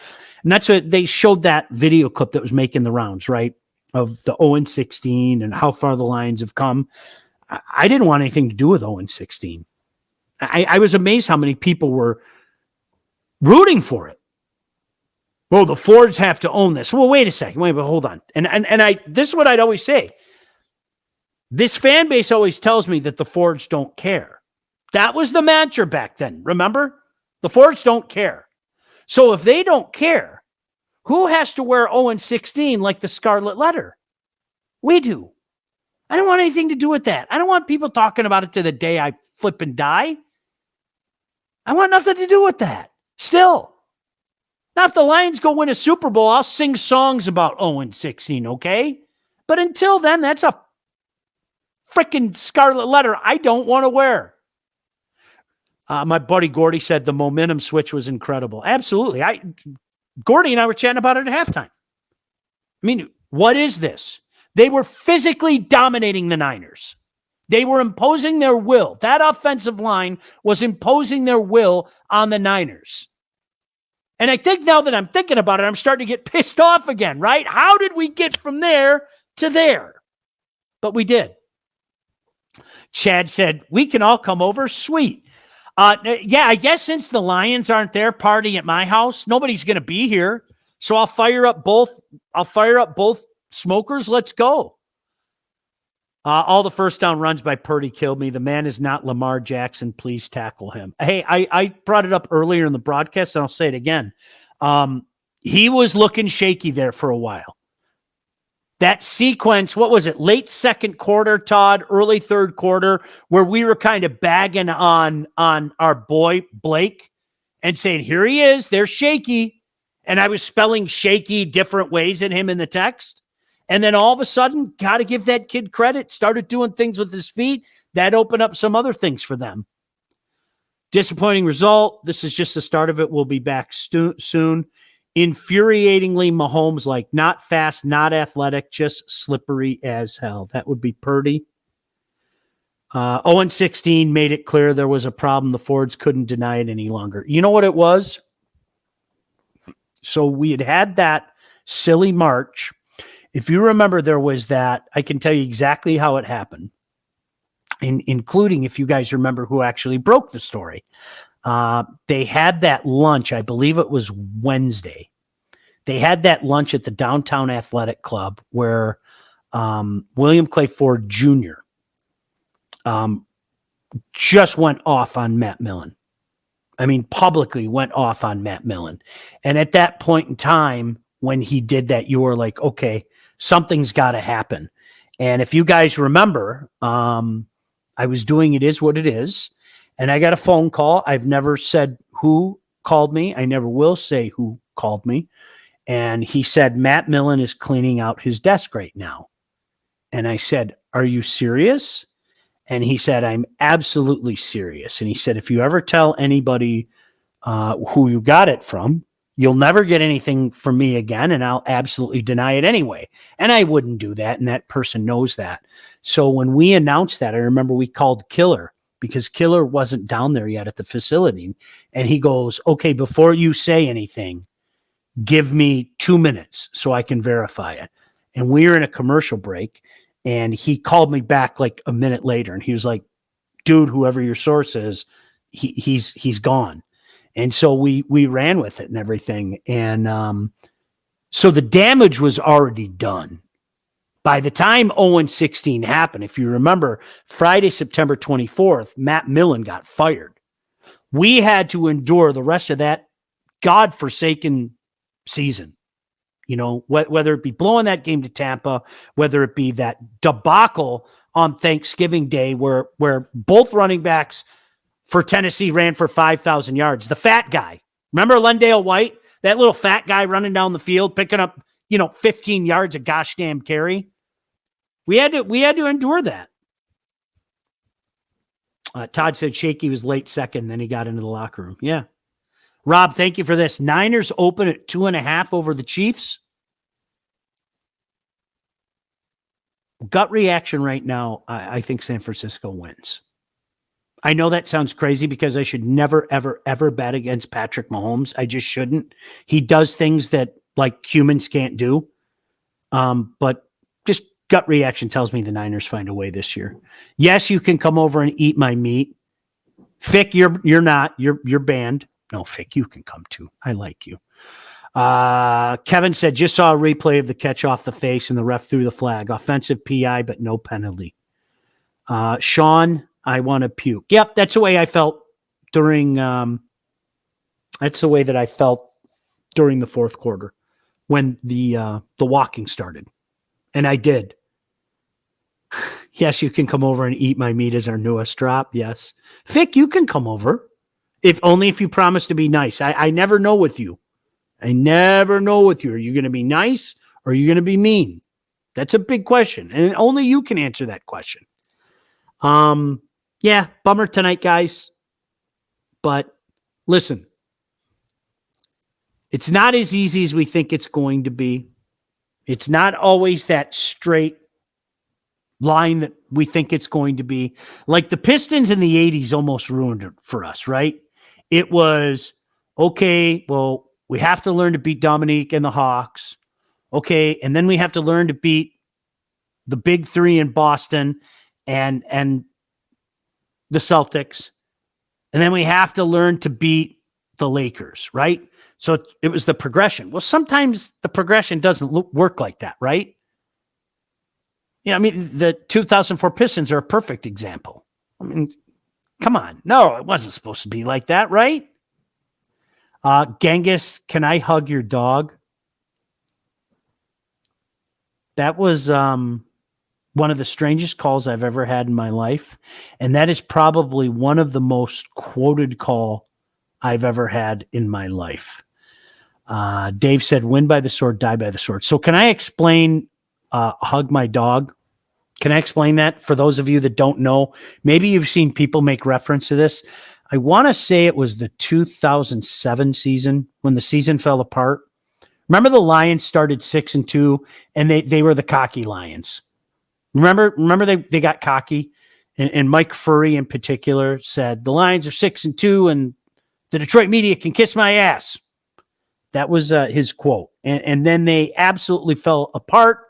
that's what they showed, that video clip that was making the rounds, right? Of the 0-16 and how far the Lions have come. I didn't want anything to do with 0-16. I was amazed how many people were rooting for it. Well, the Fords have to own this. Well, wait a second. But hold on. And this is what I'd always say. This fan base always tells me that the Fords don't care. That was the mantra back then. Remember? The Fords don't care. So if they don't care, who has to wear 0-16 like the scarlet letter? We do. I don't want anything to do with that. I don't want people talking about it to the day I flip and die. I want nothing to do with that. Still. Now, if the Lions go win a Super Bowl, I'll sing songs about 0-16, okay? But until then, that's a freaking scarlet letter I don't want to wear. My buddy Gordy said the momentum switch was incredible. Absolutely. Gordy and I were chatting about it at halftime. I mean, what is this? They were physically dominating the Niners. They were imposing their will. That offensive line was imposing their will on the Niners. And I think now that I'm thinking about it, I'm starting to get pissed off again, right? How did we get from there to there? But we did. Chad said, we can all come over. Sweet. Yeah, I guess since the Lions aren't there partying at my house, nobody's going to be here. So I'll fire up both smokers. Let's go. All the first down runs by Purdy killed me. The man is not Lamar Jackson. Please tackle him. Hey, I brought it up earlier in the broadcast, and I'll say it again. He was looking shaky there for a while. That sequence, what was it? Late second quarter, Todd, early third quarter, where we were kind of bagging on our boy Blake and saying, here he is, they're shaky. And I was spelling shaky different ways in him in the text. And then all of a sudden, got to give that kid credit, started doing things with his feet. That opened up some other things for them. Disappointing result. This is just the start of it. We'll be back soon. Infuriatingly, Mahomes, like not fast, not athletic, just slippery as hell. That would be Purdy. 0-16 made it clear there was a problem. The Fords couldn't deny it any longer. You know what it was? So we had that silly march. If you remember, there was that. I can tell you exactly how it happened, including if you guys remember who actually broke the story. They had that lunch. I believe it was Wednesday. They had that lunch at the Downtown Athletic Club where William Clay Ford Jr. Just went off on Matt Millen. I mean, publicly went off on Matt Millen. And at that point in time, when he did that, you were like, okay, something's got to happen. And if you guys remember, I was doing It Is What It Is. And I got a phone call. I've never said who called me. I never will say who called me. And he said, Matt Millen is cleaning out his desk right now. And I said, are you serious? And he said, I'm absolutely serious. And he said, if you ever tell anybody who you got it from. You'll never get anything from me again, and I'll absolutely deny it anyway. And I wouldn't do that, and that person knows that. So when we announced that, I remember we called Killer because Killer wasn't down there yet at the facility. And he goes, okay, before you say anything, give me 2 minutes so I can verify it. And we were in a commercial break, and he called me back like a minute later, and he was like, dude, whoever your source is, he's gone. And so we ran with it and everything. And so the damage was already done. By the time 0-16 happened, if you remember, Friday, September 24th, Matt Millen got fired. We had to endure the rest of that godforsaken season. You know, whether it be blowing that game to Tampa, whether it be that debacle on Thanksgiving Day where both running backs for Tennessee ran for 5,000 yards. The fat guy. Remember Lendale White? That little fat guy running down the field, picking up, 15 yards a gosh damn carry. We had to endure that. Todd said Shaky was late second, then he got into the locker room. Yeah. Rob, thank you for this. Niners open at 2.5 over the Chiefs. Gut reaction right now, I think San Francisco wins. I know that sounds crazy because I should never, ever, ever bet against Patrick Mahomes. I just shouldn't. He does things that like humans can't do. But just gut reaction tells me the Niners find a way this year. Yes, you can come over and eat my meat. Fick, you're not. You're banned. No, Fick, you can come too. I like you. Kevin said, just saw a replay of the catch off the face and the ref threw the flag. Offensive PI, but no penalty. Sean, I want to puke. Yep, that's the way I felt during that's the way that I felt during the fourth quarter when the walking started. And I did. Yes, you can come over and eat my meat as our newest drop. Yes. Fick, you can come over. Only if you promise to be nice. I never know with you. I never know with you. Are you going to be nice or are you going to be mean? That's a big question. And only you can answer that question. Yeah, bummer tonight, guys. But listen, it's not as easy as we think it's going to be. It's not always that straight line that we think it's going to be. Like the Pistons in the 80s almost ruined it for us, right? It was, okay, well, we have to learn to beat Dominique and the Hawks. Okay, and then we have to learn to beat the big three in Boston and the Celtics. And then we have to learn to beat the Lakers, right? So it was the progression. Well, sometimes the progression doesn't work like that, right? Yeah, I mean, the 2004 Pistons are a perfect example. I mean, come on. No, it wasn't supposed to be like that, right? Genghis, can I hug your dog? That was one of the strangest calls I've ever had in my life. And that is probably one of the most quoted call I've ever had in my life. Dave said, win by the sword, die by the sword. So can I explain hug my dog? Can I explain that for those of you that don't know? Maybe you've seen people make reference to this. I want to say it was the 2007 season when the season fell apart. Remember the Lions started 6-2 and they were the cocky Lions. Remember they got cocky and Mike Furry in particular said the Lions are 6-2 and the Detroit media can kiss my ass. That was his quote. And then they absolutely fell apart.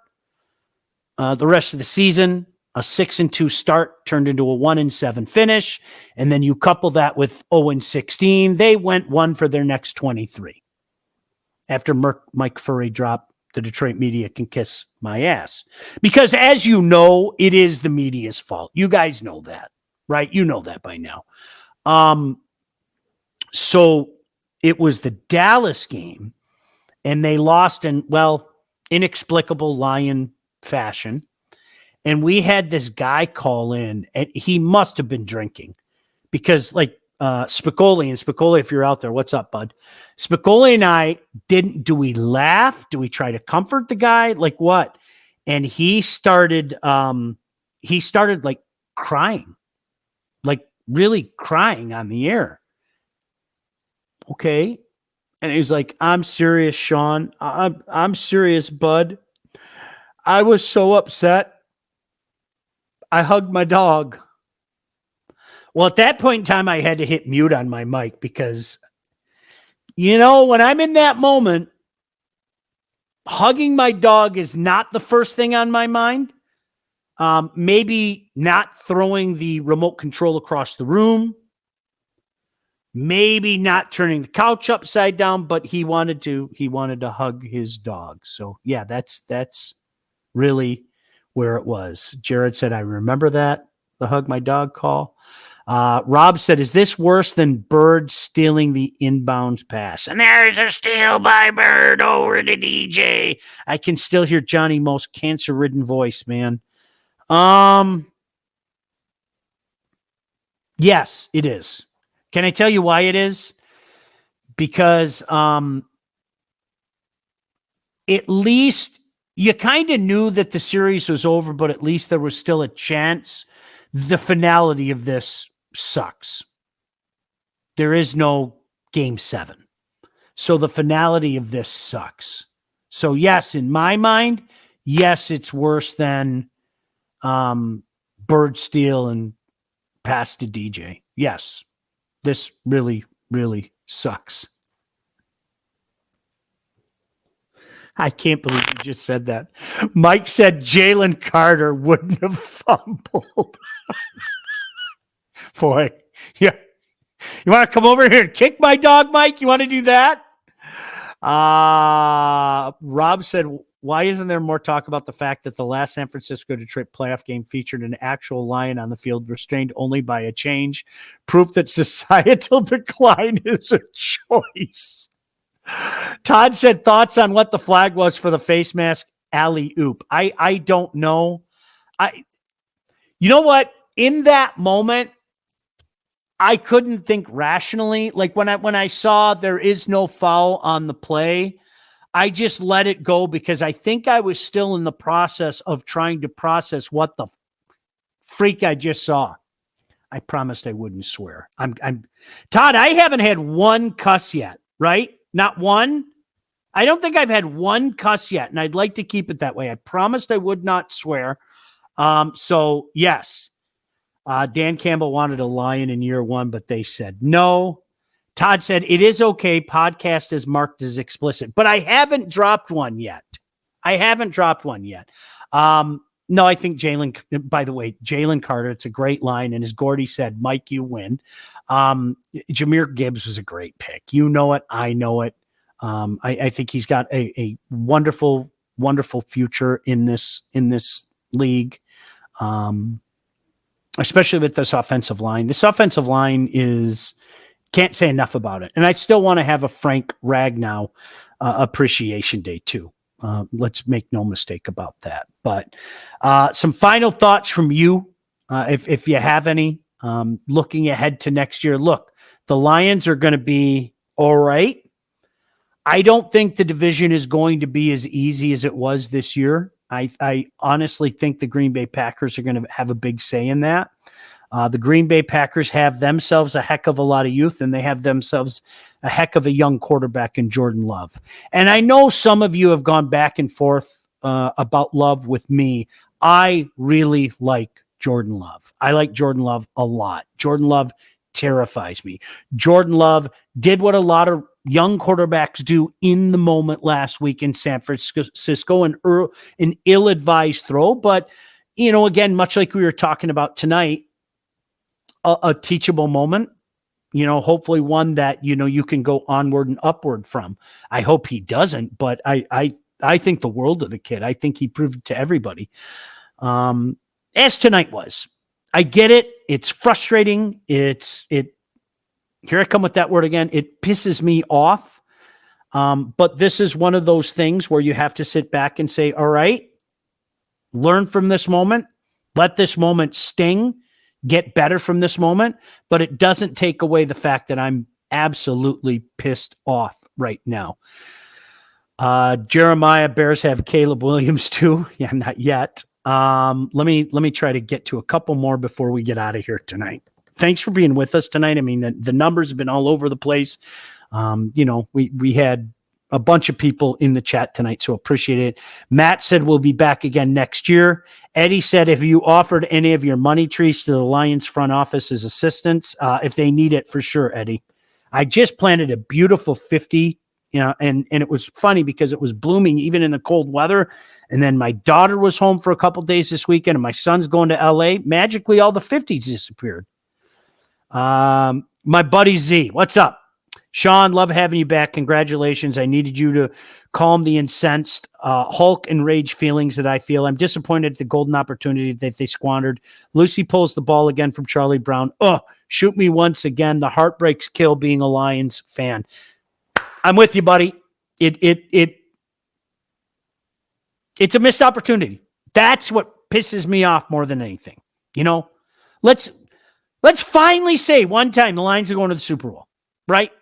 The rest of the season, a 6-2 start turned into a 1-7 finish. And then you couple that with 0-16. They went one for their next 23. After Mike Furry dropped, the Detroit media can kiss my ass. Because as you know, it is the media's fault. You guys know that, right? You know that by now. So it was the Dallas game, and they lost in, inexplicable Lion fashion. And we had this guy call in, and he must have been drinking because Spicoli, if you're out there, what's up, bud? Spicoli and I do we laugh? Do we try to comfort the guy? Like what? And he started like crying, like really crying on the air. okay. And he's like, I'm serious, Sean. I'm serious, bud. I was so upset. I hugged my dog. Well, at that point in time, I had to hit mute on my mic because, when I'm in that moment, hugging my dog is not the first thing on my mind. Maybe not throwing the remote control across the room. Maybe not turning the couch upside down, but he wanted to hug his dog. So yeah, that's really where it was. Jared said, I remember that, the hug my dog call. Rob said, is this worse than Bird stealing the inbounds pass? And there's a steal by Bird over to DJ. I can still hear Johnny Most cancer-ridden voice, man. Yes, it is. Can I tell you why it is? Because at least you kind of knew that the series was over, but at least there was still a chance. The finality of this sucks. There is no game 7. So the finality of this sucks. So yes, in my mind, yes, it's worse than Bird steal and pass to DJ. Yes. This really, really sucks. I can't believe you just said that. Mike said Jalen Carter wouldn't have fumbled. Boy, yeah. You want to come over here and kick my dog, Mike? You want to do that? Rob said, why isn't there more talk about the fact that the last San Francisco Detroit playoff game featured an actual lion on the field restrained only by a change? Proof that societal decline is a choice. Todd said, thoughts on what the flag was for the face mask alley-oop. I don't know. You know what? In that moment, I couldn't think rationally. Like when I saw there is no foul on the play, I just let it go because I think I was still in the process of trying to process what the freak I just saw. I promised I wouldn't swear. I'm Todd, I haven't had one cuss yet, right? Not one. I don't think I've had one cuss yet, and I'd like to keep it that way. I promised I would not swear. So yes. Dan Campbell wanted a lion in year 1, but they said no. Todd said, it is okay. Podcast is marked as explicit, but I haven't dropped one yet. No, I think by the way, Jalen Carter, it's a great line. And as Gordy said, Mike, you win. Jahmyr Gibbs was a great pick. You know it. I know it. I think he's got a wonderful, wonderful future in this league. Especially with this offensive line. This offensive line can't say enough about it. And I still want to have a Frank Ragnow appreciation day too. Let's make no mistake about that. But some final thoughts from you, if you have any, looking ahead to next year. Look, the Lions are going to be all right. I don't think the division is going to be as easy as it was this year. I honestly think the Green Bay Packers are going to have a big say in that. The Green Bay Packers have themselves a heck of a lot of youth, and they have themselves a heck of a young quarterback in Jordan Love. And I know some of you have gone back and forth about Love with me. I really like Jordan Love. I like Jordan Love a lot. Jordan Love terrifies me. Jordan Love did what a lot of young quarterbacks do in the moment last week in San Francisco, an ill-advised throw. But, again, much like we were talking about tonight, a teachable moment, hopefully one that, you can go onward and upward from. I hope he doesn't, but I think the world of the kid. I think he proved to everybody. As tonight was. I get it. It's frustrating. Here I come with that word again. It pisses me off. But this is one of those things where you have to sit back and say, all right, learn from this moment. Let this moment sting. Get better from this moment. But it doesn't take away the fact that I'm absolutely pissed off right now. Jeremiah, Bears have Caleb Williams too. Yeah, not yet. Let me try to get to a couple more before we get out of here tonight. Thanks for being with us tonight. I mean, the numbers have been all over the place. We had a bunch of people in the chat tonight, so appreciate it. Matt said we'll be back again next year. Eddie said, have you offered any of your money trees to the Lions front office as assistance? If they need it, for sure, Eddie. I just planted a beautiful 50, and it was funny because it was blooming even in the cold weather. And then my daughter was home for a couple days this weekend, and my son's going to LA. Magically, all the 50s disappeared. My buddy Z, what's up? Sean, love having you back. Congratulations. I needed you to calm the incensed Hulk and rage feelings that I feel. I'm disappointed at the golden opportunity that they squandered. Lucy pulls the ball again from Charlie Brown. Shoot me once again. The heartbreaks kill being a Lions fan. I'm with you, buddy. It's a missed opportunity. That's what pisses me off more than anything. Let's finally say one time the Lions are going to the Super Bowl, right?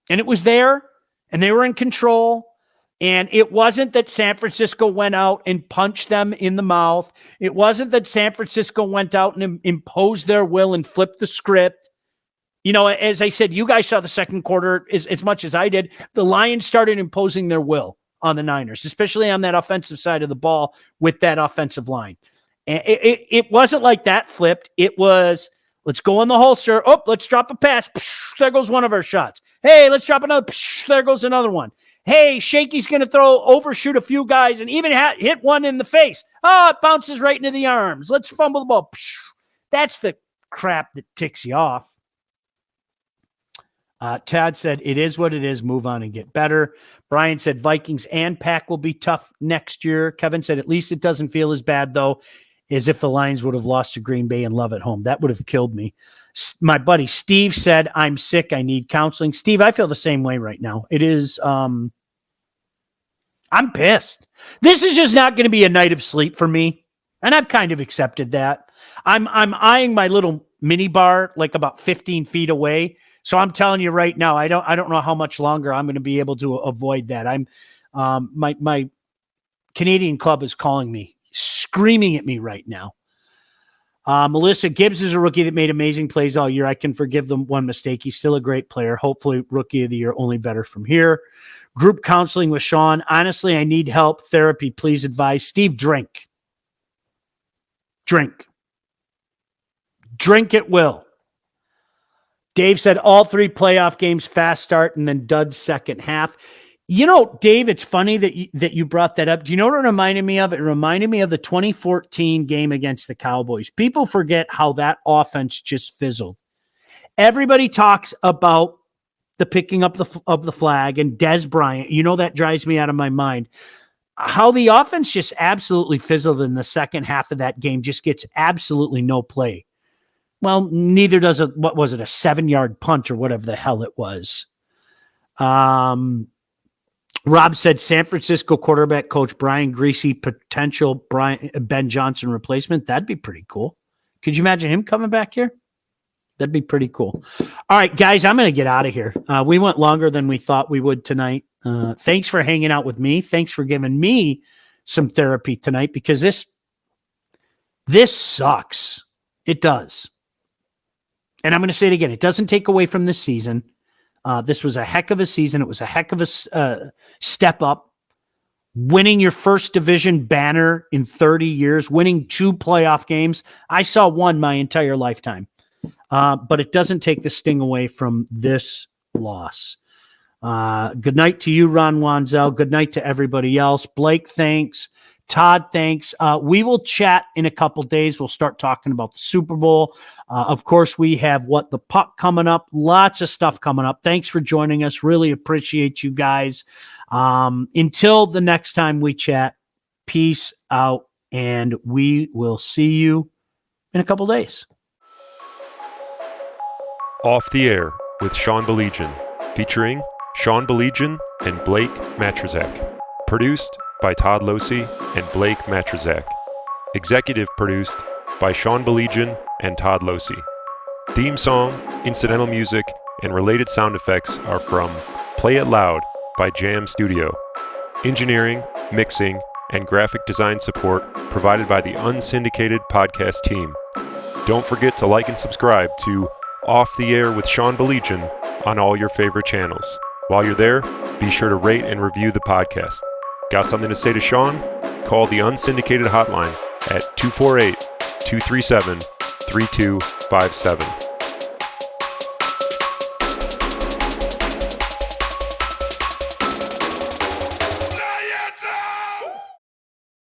And it was there, and they were in control, and it wasn't that San Francisco went out and punched them in the mouth. It wasn't that San Francisco went out and imposed their will and flipped the script. As I said, you guys saw the second quarter as much as I did. The Lions started imposing their will on the Niners, especially on that offensive side of the ball with that offensive line. And it wasn't like that flipped. It was, let's go in the holster. Let's drop a pass. There goes one of our shots. Hey, let's drop another. There goes another one. Hey, Shaky's going to overshoot a few guys and even hit one in the face. It bounces right into the arms. Let's fumble the ball. That's the crap that ticks you off. Tad said, it is what it is. Move on and get better. Brian said, Vikings and Pack will be tough next year. Kevin said, at least it doesn't feel as bad, though, as if the Lions would have lost to Green Bay and Love at home. That would have killed me. My buddy Steve said, I'm sick. I need counseling. Steve, I feel the same way right now. It is, I'm pissed. This is just not going to be a night of sleep for me. And I've kind of accepted that. I'm eyeing my little mini bar like about 15 feet away. So I'm telling you right now, I don't know how much longer I'm going to be able to avoid that. My Canadian club is calling me, screaming at me right now. Melissa Gibbs is a rookie that made amazing plays all year. I can forgive them one mistake. He's still a great player. Hopefully, rookie of the year, only better from here. Group counseling with Sean. Honestly, I need help. Therapy, please advise. Steve, drink. Drink at will. Dave said all 3 playoff games, fast start, and then dud second half. Dave, it's funny that you brought that up. Do you know what it reminded me of? It reminded me of the 2014 game against the Cowboys. People forget how that offense just fizzled. Everybody talks about the picking up of the flag and Des Bryant. That drives me out of my mind. How the offense just absolutely fizzled in the second half of that game, just gets absolutely no play. Well, neither does a 7-yard punt or whatever the hell it was. Rob said San Francisco quarterback coach Brian Greasy, potential Ben Johnson replacement. That'd be pretty cool. Could you imagine him coming back here? That'd be pretty cool. All right, guys, I'm going to get out of here. We went longer than we thought we would tonight. Thanks for hanging out with me. Thanks for giving me some therapy tonight, because this sucks. It does. And I'm going to say it again. It doesn't take away from this season. This was a heck of a season. It was a heck of a step up. Winning your first division banner in 30 years, winning 2 playoff games. I saw one my entire lifetime. But it doesn't take the sting away from this loss. Good night to you, Ron Wanzel. Good night to everybody else. Blake, thanks. Todd, thanks. We will chat in a couple days. We'll start talking about the Super Bowl. Of course, we have What the Puck coming up. Lots of stuff coming up. Thanks for joining us. Really appreciate you guys. Until the next time we chat, peace out, and we will see you in a couple days. Off the Air with Sean Baligian, featuring Sean Baligian and Blake Matrazak. Produced by Todd Losey and Blake Matrazak. Executive produced by Sean Baligian and Todd Losey. Theme song, incidental music, and related sound effects are from Play It Loud by Jam Studio. Engineering, mixing, and graphic design support provided by the unsyndicated podcast team. Don't forget to like and subscribe to Off the Air with Sean Baligian on all your favorite channels. While you're there, be sure to rate and review the podcast. Got something to say to Sean? Call the unsyndicated hotline at 248-237-3257.